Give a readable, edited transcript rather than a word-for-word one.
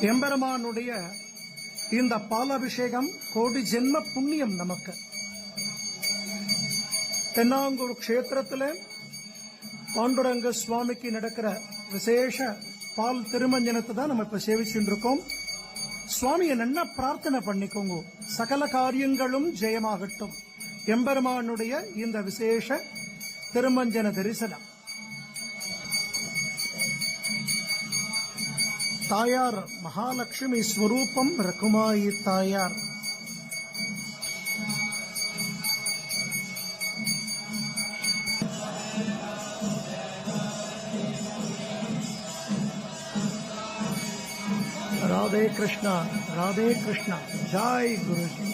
எம்பெருமானுடைய இந்த பாலாபிஷேகம் கோடி ஜென்ம புண்ணியம் நமக்கு. தென்னாங்கூர் க்ஷேத்திரத்தில் பாண்டுரங்க சுவாமிக்கு நடக்கிற விசேஷ பால் திருமஞ்சனத்தை தான் நம்ம இப்ப சேவிச்சுட்டு இருக்கோம். சுவாமியை நல்லா பிரார்த்தனை பண்ணிக்கோங்க, சகல காரியங்களும் ஜெயமாகட்டும். எம்பெருமானுடைய இந்த விசேஷ திருமஞ்சன தரிசனம். தாயார் மகாலட்சுமி ஸ்வரூபம் ரகுமாயி தாயார். राधे कृष्णा, जय गुरुजी.